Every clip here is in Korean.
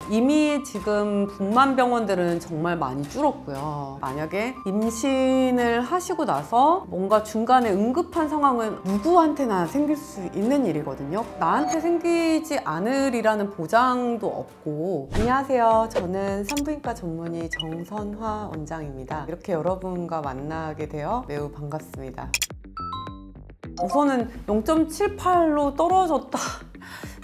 이미 지금 분만병원들은 정말 많이 줄었고요. 만약에 임신을 하시고 나서 뭔가 중간에 응급한 상황은 누구한테나 생길 수 있는 일이거든요. 나한테 생기지 않으리라는 보장도 없고. 안녕하세요. 저는 산부인과 전문의 정선화 원장입니다. 이렇게 여러분과 만나게 되어 매우 반갑습니다. 우선은 0.78로 떨어졌다.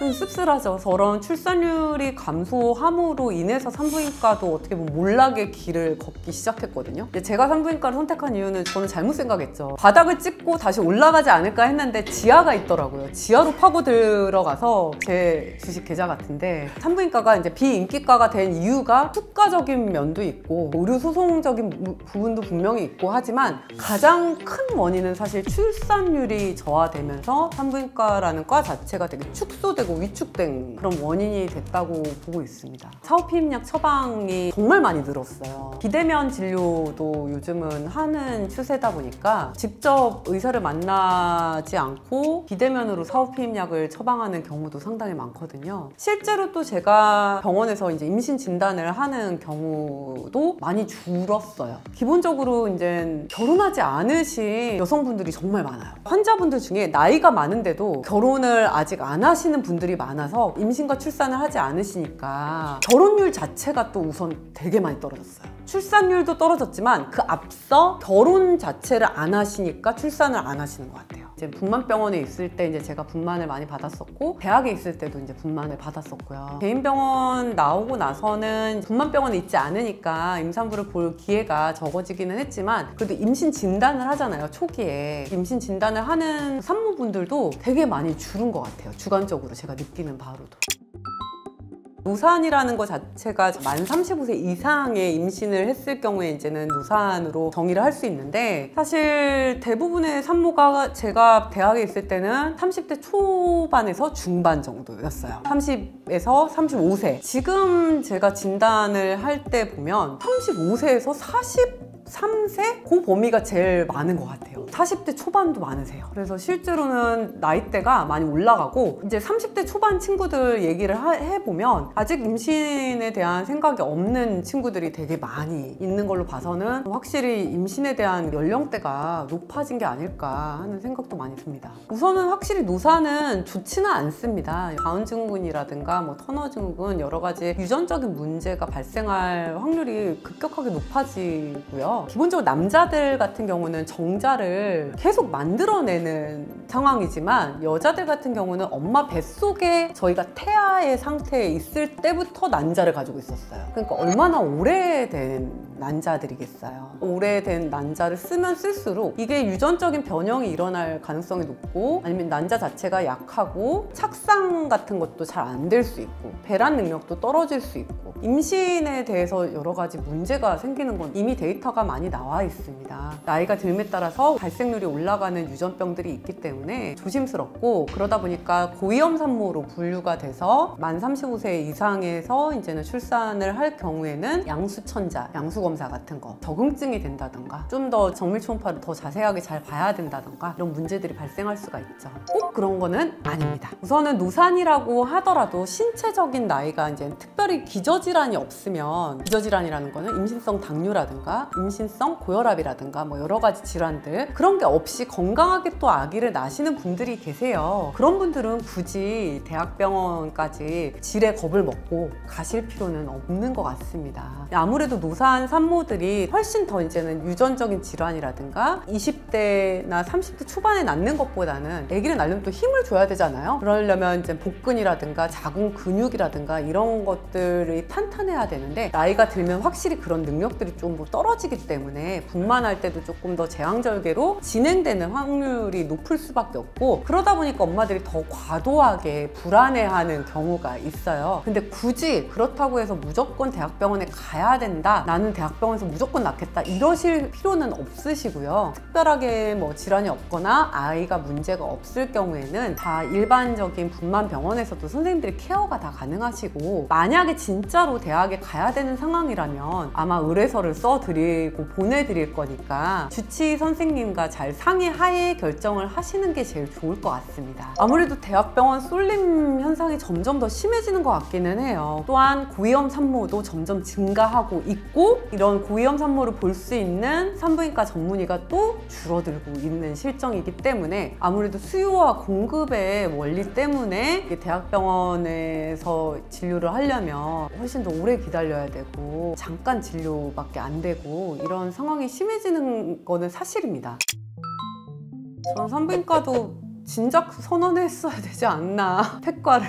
씁쓸하죠. 저런 출산율이 감소함으로 인해서 산부인과도 어떻게 보면 몰락의 길을 걷기 시작했거든요. 근데 제가 산부인과를 선택한 이유는 저는 잘못 생각했죠. 바닥을 찍고 다시 올라가지 않을까 했는데 지하가 있더라고요. 지하로 파고 들어가서 제 주식 계좌 같은데, 산부인과가 이제 비인기과가 된 이유가 수가적인 면도 있고 의료 소송적인 부분도 분명히 있고 하지만 가장 큰 원인은 사실 출산율이 저하되면서 산부인과라는 과 자체가 되게 축소되고 위축된 그런 원인이 됐다고 보고 있습니다. 사후피임약 처방이 정말 많이 늘었어요. 비대면 진료도 요즘은 하는 추세다 보니까 직접 의사를 만나지 않고 비대면으로 사후피임약을 처방하는 경우도 상당히 많거든요. 실제로 또 제가 병원에서 이제 임신 진단을 하는 경우도 많이 줄었어요. 기본적으로 이제 결혼하지 않으신 여성분들이 정말 많아요. 환자분들 중에 나이가 많은데도 결혼을 아직 안 하시는 분들이 많아서 임신과 출산을 하지 않으시니까 결혼율 자체가 또 우선 되게 많이 떨어졌어요. 출산율도 떨어졌지만 그 앞서 결혼 자체를 안 하시니까 출산을 안 하시는 것 같아요. 이제 분만병원에 있을 때 이제 제가 분만을 많이 받았었고, 대학에 있을 때도 이제 분만을 받았었고요. 개인병원 나오고 나서는 분만병원에 있지 않으니까 임산부를 볼 기회가 적어지기는 했지만, 그래도 임신 진단을 하잖아요. 초기에 임신 진단을 하는 산모분들도 되게 많이 줄은 것 같아요. 주관적으로 제가 느끼는 바로도. 노산이라는 것 자체가 만 35세 이상의 임신을 했을 경우에 이제는 노산으로 정의를 할 수 있는데, 사실 대부분의 산모가 제가 대학에 있을 때는 30대 초반에서 중반 정도였어요. 30에서 35세. 지금 제가 진단을 할 때 보면 35세에서 43세? 그 범위가 제일 많은 것 같아요. 40대 초반도 많으세요. 그래서 실제로는 나이대가 많이 올라가고, 이제 30대 초반 친구들 얘기를 해보면 아직 임신에 대한 생각이 없는 친구들이 되게 많이 있는 걸로 봐서는 확실히 임신에 대한 연령대가 높아진 게 아닐까 하는 생각도 많이 듭니다. 우선은 확실히 노산은 좋지는 않습니다. 다운 증후군이라든가 뭐 터너 증후군, 여러 가지 유전적인 문제가 발생할 확률이 급격하게 높아지고요. 기본적으로 남자들 같은 경우는 정자를 계속 만들어내는 상황이지만, 여자들 같은 경우는 엄마 뱃속에 저희가 태아의 상태에 있을 때부터 난자를 가지고 있었어요. 그러니까 얼마나 오래된 난자들이겠어요. 오래된 난자를 쓰면 쓸수록 이게 유전적인 변형이 일어날 가능성이 높고, 아니면 난자 자체가 약하고 착상 같은 것도 잘 안 될 수 있고, 배란 능력도 떨어질 수 있고, 임신에 대해서 여러 가지 문제가 생기는 건 이미 데이터가 많이 나와 있습니다. 나이가 들에 따라서 발생률이 올라가는 유전병들이 있기 때문에 조심스럽고, 그러다 보니까 고위험 산모로 분류가 돼서 만 35세 이상에서 이제는 출산을 할 경우에는 양수천자, 양수검사 같은 거, 적응증이 된다던가, 좀 더 정밀 초음파를 더 자세하게 잘 봐야 된다던가, 이런 문제들이 발생할 수가 있죠. 꼭 그런 거는 아닙니다. 우선은 노산이라고 하더라도 신체적인 나이가 이제 특별히 기저질환이 없으면, 기저질환이라는 거는 임신성 당뇨라든가 임신성 고혈압이라든가 뭐 여러 가지 질환들, 그런 게 없이 건강하게 또 아기를 낳으시는 분들이 계세요. 그런 분들은 굳이 대학병원까지 질의 겁을 먹고 가실 필요는 없는 것 같습니다. 아무래도 노산 산모들이 훨씬 더 이제는 유전적인 질환이라든가 20대나 30대 초반에 낳는 것보다는, 아기를 낳으려면 또 힘을 줘야 되잖아요. 그러려면 이제 복근이라든가 자궁 근육이라든가 이런 것들이 탄탄해야 되는데, 나이가 들면 확실히 그런 능력들이 좀 떨어지기 때문에 분만할 때도 조금 더 제왕절개로 진행되는 확률이 높을 수밖에 없고, 그러다 보니까 엄마들이 더 과도하게 불안해하는 경우가 있어요. 근데 굳이 그렇다고 해서 무조건 대학병원에 가야 된다, 나는 대학병원에서 무조건 낳겠다, 이러실 필요는 없으시고요. 특별하게 뭐 질환이 없거나 아이가 문제가 없을 경우에는 다 일반적인 분만병원에서도 선생님들이 케어가 다 가능하시고, 만약에 진짜로 대학에 가야 되는 상황이라면 아마 의뢰서를 써드리고 보내드릴 거니까 주치의 선생님과 잘 상의하에 결정을 하시는 게 제일 좋을 것 것 같습니다. 아무래도 대학병원 쏠림 현상이 점점 더 심해지는 것 같기는 해요. 또한 고위험 산모도 점점 증가하고 있고, 이런 고위험 산모를 볼 수 있는 산부인과 전문의가 또 줄어들고 있는 실정이기 때문에 아무래도 수요와 공급의 원리 때문에 대학병원에서 진료를 하려면 훨씬 더 오래 기다려야 되고 잠깐 진료밖에 안 되고 이런 상황이 심해지는 거는 사실입니다. 저는 산부인과도 진작 선언했어야 되지 않나. 폐과를.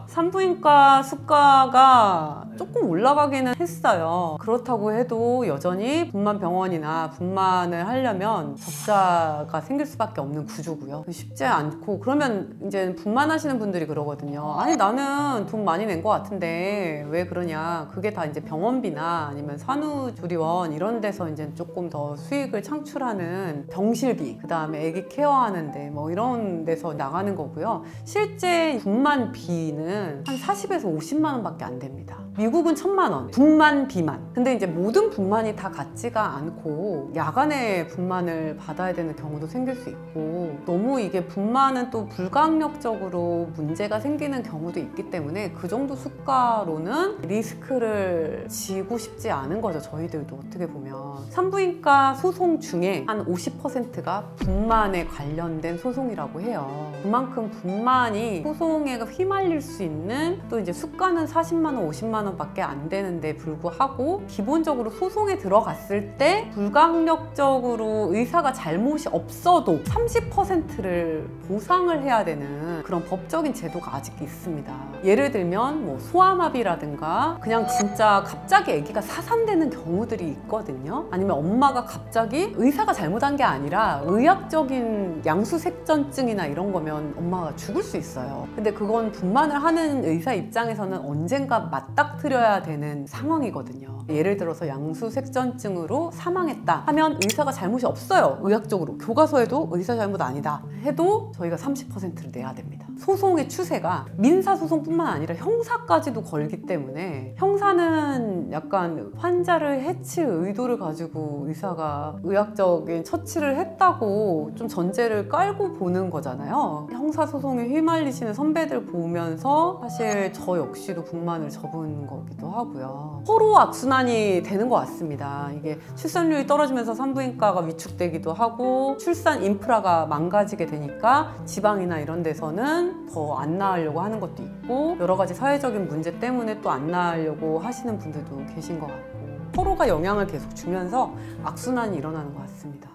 산부인과 수가가 조금 올라가기는 했어요. 그렇다고 해도 여전히 분만병원이나 분만을 하려면 적자가 생길 수밖에 없는 구조고요. 쉽지 않고, 그러면 이제 분만하시는 분들이 그러거든요. 아니 나는 돈 많이 낸 것 같은데 왜 그러냐. 그게 다 이제 병원비나 아니면 산후조리원 이런 데서 이제 조금 더 수익을 창출하는 병실비, 그 다음에 아기 케어하는데 뭐 이런 데서 나가는 거고요. 실제 분만비는 한 40에서 50만 원밖에 안 됩니다. 미국은 1000만 원, 분만비만. 근데 이제 모든 분만이 다 같지가 않고 야간에 분만을 받아야 되는 경우도 생길 수 있고, 너무 이게 분만은 또 불가항력적으로 문제가 생기는 경우도 있기 때문에 그 정도 수가로는 리스크를 지고 싶지 않은 거죠. 저희들도 어떻게 보면 산부인과 소송 중에 한 50%가 분만에 관련된 소송이라고 해요. 그만큼 분만이 소송에 휘말릴 수 있는, 또 이제 수가는 40만 원, 50만 원밖에 안 되는데 불구하고 기본적으로 소송에 들어갔을 때 불가항력적으로 의사가 잘못이 없어도 30%를 보상을 해야 되는 그런 법적인 제도가 아직 있습니다. 예를 들면 뭐 소아마비라든가 그냥 진짜 갑자기 아기가 사산되는 경우들이 있거든요. 아니면 엄마가 갑자기 의사가 잘못한 게 아니라 의학적인 양수색전증이나 이런 거면 엄마가 죽을 수 있어요. 근데 그건 분만을 하는 의사 입장에서는 언젠가 맞닥뜨려야 되는 상황이거든요. 예를 들어서 양수색전증으로 사망했다 하면 의사가 잘못이 없어요. 의학적으로 교과서에도 의사 잘못 아니다 해도 저희가 30%를 내야 됩니다. 소송의 추세가 민사소송뿐만 아니라 형사까지도 걸기 때문에, 형사는 약간 환자를 해칠 의도를 가지고 의사가 의학적인 처치를 했다고 좀 전제를 깔고 보는 거잖아요. 형사소송에 휘말리시는 선배들 보면서 사실 저 역시도 분만을 접은 거기도 하고요. 서로 악순환이 되는 것 같습니다. 이게 출산율이 떨어지면서 산부인과가 위축되기도 하고, 출산 인프라가 망가지게 되니까 지방이나 이런 데서는 더 안 낳으려고 하는 것도 있고, 여러 가지 사회적인 문제 때문에 또 안 낳으려고 하시는 분들도 계신 것 같고, 서로가 영향을 계속 주면서 악순환이 일어나는 것 같습니다.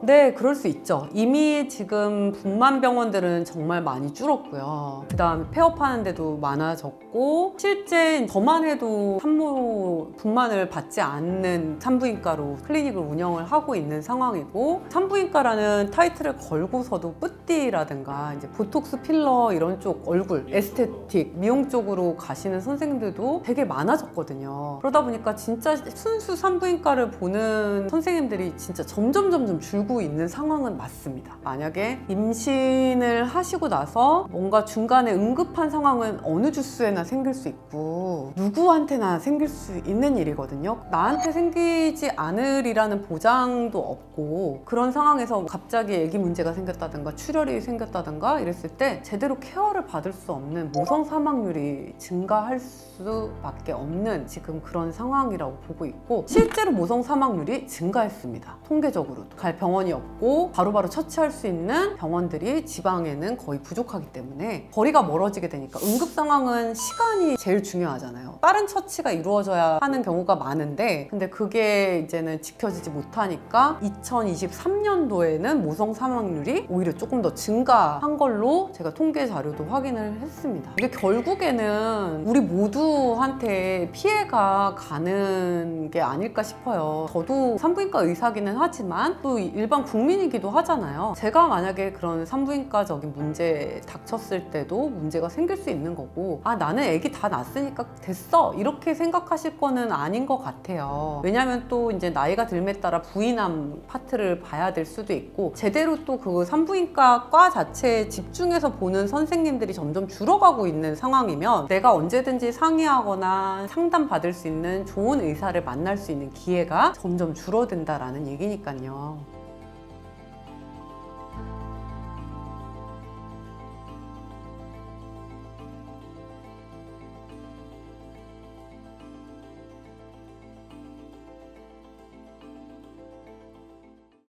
네, 그럴 수 있죠. 이미 지금 분만병원들은 정말 많이 줄었고요. 그 다음에 폐업하는 데도 많아졌고, 실제 저만 해도 산모 분만을 받지 않는 산부인과로 클리닉을 운영을 하고 있는 상황이고, 산부인과라는 타이틀을 걸고서도 뿌띠라든가 이제 보톡스 필러 이런 쪽 얼굴 에스테틱 미용 쪽으로 가시는 선생님들도 되게 많아졌거든요. 그러다 보니까 진짜 순수 산부인과를 보는 선생님들이 진짜 점점 줄고 있는 상황은 맞습니다. 만약에 임신을 하시고 나서 뭔가 중간에 응급한 상황은 어느 주수에나 생길 수 있고 누구한테나 생길 수 있는 일이거든요. 나한테 생기지 않으리라는 보장도 없고, 그런 상황에서 갑자기 아기 문제가 생겼다든가 출혈이 생겼다든가 이랬을 때 제대로 케어를 받을 수 없는 모성 사망률이 증가할 수밖에 없는 지금 그런 상황이라고 보고 있고, 실제로 모성 사망률이 증가했습니다. 통계적으로도. 갈 병원이 없고 바로바로 처치할 수 있는 병원들이 지방에는 거의 부족하기 때문에 거리가 멀어지게 되니까 응급 상황은 시간이 제일 중요하잖아요. 빠른 처치가 이루어져야 하는 경우가 많은데, 근데 그게 이제는 지켜지지 못하니까 2023년도에는 모성 사망률이 오히려 조금 더 증가한 걸로 제가 통계 자료도 확인을 했습니다. 이게 결국에는 우리 모두한테 피해가 가는 게 아닐까 싶어요. 저도 산부인과 의사기는 하지만 또 일반 국민이기도 하잖아요. 제가 만약에 그런 산부인과적인 문제 닥쳤을 때도 문제가 생길 수 있는 거고, 아 나는 애기 다 낳았으니까 됐어 이렇게 생각하실 거는 아닌 것 같아요. 왜냐면 또 이제 나이가 들에 따라 부인암 파트를 봐야 될 수도 있고, 제대로 또 그 산부인과 과 자체에 집중해서 보는 선생님들이 점점 줄어가고 있는 상황이면 내가 언제든지 상의하거나 상담받을 수 있는 좋은 의사를 만날 수 있는 기회가 점점 줄어든다라는 얘기니까요.